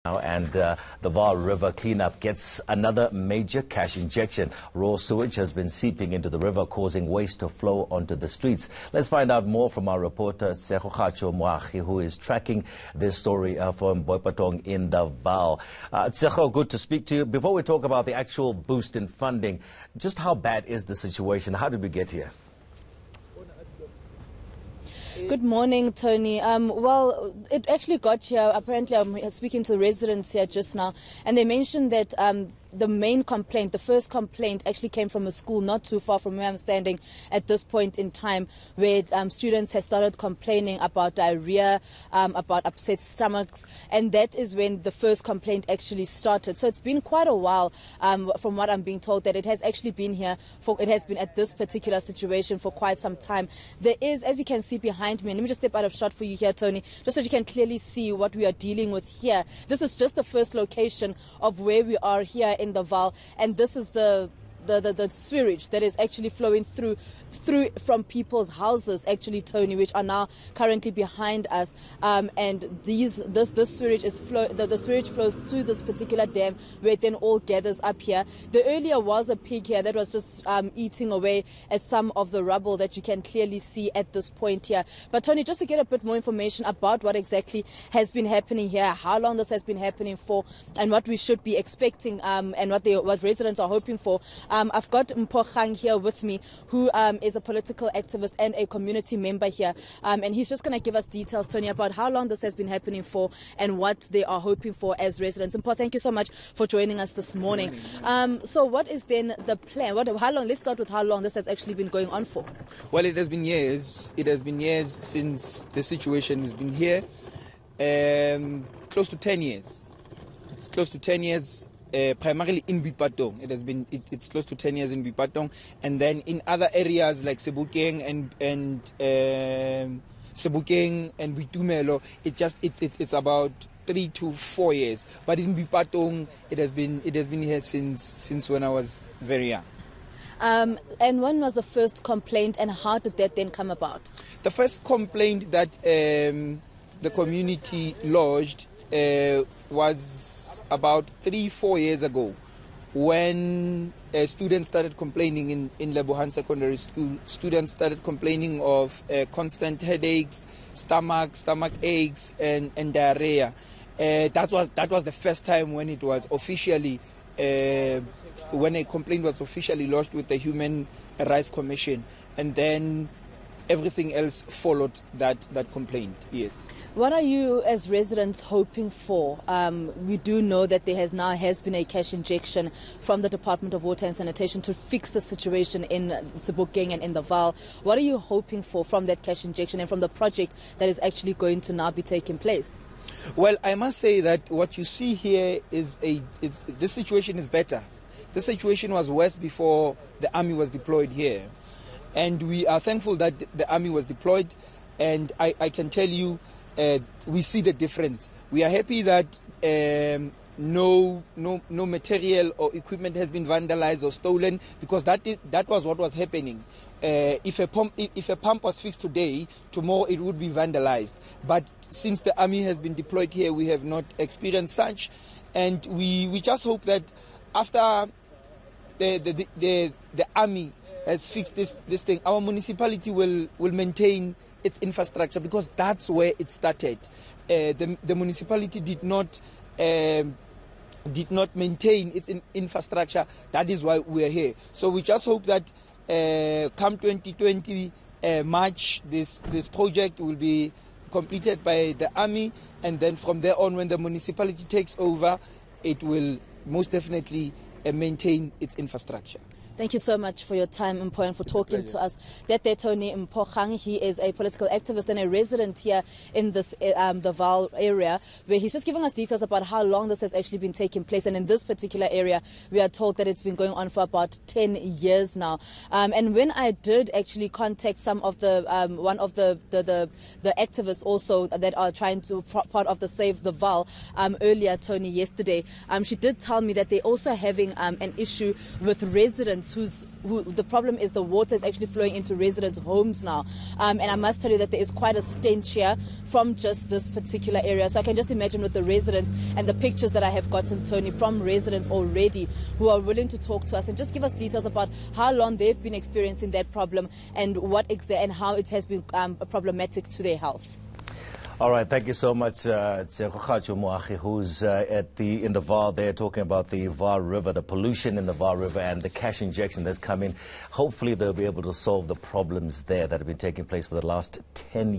And the Vaal River cleanup gets another major cash injection. Raw sewage has been seeping into the river, causing waste to flow onto the streets. Let's find out more from our reporter, Tsecho Moagi, who is tracking this story from Boipatong in the Vaal. Tsecho, good to speak to you. Before we talk about the actual boost in funding, just how bad is the situation? How did we get here? Good morning, Tony. Well, it actually got here. Apparently, I'm speaking to residents here just now, and they mentioned that the main complaint, the first complaint, actually came from a school not too far from where I'm standing at this point in time, where students have started complaining about diarrhea, about upset stomachs, and that is when the first complaint actually started. So it's been quite a while, from what I'm being told, that it has actually been here, it has been at this particular situation for quite some time. There is, as you can see behind me, and let me just step out of shot for you here, Tony, just so you can clearly see what we are dealing with here. This is just the first location of where we are here in the Vaal, and this is the sewage that is actually flowing through from people's houses, actually, Tony, which are now currently behind us, and this sewage is the sewage flows to this particular dam, where it then all gathers up here. There earlier was a pig here that was just eating away at some of the rubble that you can clearly see at this point here. But Tony, just to get a bit more information about what exactly has been happening here, how long this has been happening for, and what we should be expecting, and what residents are hoping for, I've got Mpokhang here with me, who is a political activist and a community member here, and he's just going to give us details, Tony, about how long this has been happening for and what they are hoping for as residents. Mpo, thank you so much for joining us this morning. So what is then the plan? How long? Let's start with how long this has actually been going on for. Well, it has been years. It has been years since the situation has been here. Close to 10 years. It's close to 10 years. Primarily in Boipatong. It's close to 10 years in Boipatong, and then in other areas like Sebokeng and Boitumelo, it's about 3 to 4 years. But in Boipatong, it has been here since when I was very young. And when was the first complaint, and how did that then come about? The first complaint that the community lodged was about 3-4 years ago, when students started complaining in Lebohan Secondary School. Students started complaining of constant headaches, stomach aches, and diarrhea. That was the first time when it was officially when a complaint was officially lodged with the Human Rights Commission, and then everything else followed that complaint. Yes. What are you as residents hoping for? We do know that there has been a cash injection from the Department of Water and Sanitation to fix the situation in Sebokeng and in the Vaal. What are you hoping for from that cash injection and from the project that is actually going to now be taking place? Well, I must say that what you see here this situation is better. The situation was worse before the army was deployed here. And we are thankful that the army was deployed, and I can tell you, we see the difference. We are happy that no material or equipment has been vandalized or stolen, because that was what was happening. If a pump was fixed today, tomorrow it would be vandalized. But since the army has been deployed here, we have not experienced such, and we just hope that after the army has fixed this thing, our municipality will maintain its infrastructure, because that's where it started. The municipality did not maintain its infrastructure. That is why we are here. So we just hope that come 2020 March, this project will be completed by the army, and then from there on, when the municipality takes over, it will most definitely maintain its infrastructure. Thank you so much for your time, Mpo, and for talking to us. That there, Tony Mpokhang, he is a political activist and a resident here in this the Vaal area, where he's just giving us details about how long this has actually been taking place. And in this particular area, we are told that it's been going on for about 10 years now. And when I did actually contact some of the one of the activists also that are trying to part of the Save the Vaal earlier, Tony, yesterday, she did tell me that they're also having an issue with residents residents who the problem is the water is actually flowing into residents' homes now. And I must tell you that there is quite a stench here from just this particular area. So I can just imagine with the residents and the pictures that I have gotten, Tony, from residents already who are willing to talk to us and just give us details about how long they've been experiencing that problem and and how it has been problematic to their health. All right, thank you so much, who's in the Vaal there, talking about the Vaal River, the pollution in the Vaal River and the cash injection that's coming. Hopefully they'll be able to solve the problems there that have been taking place for the last 10 years.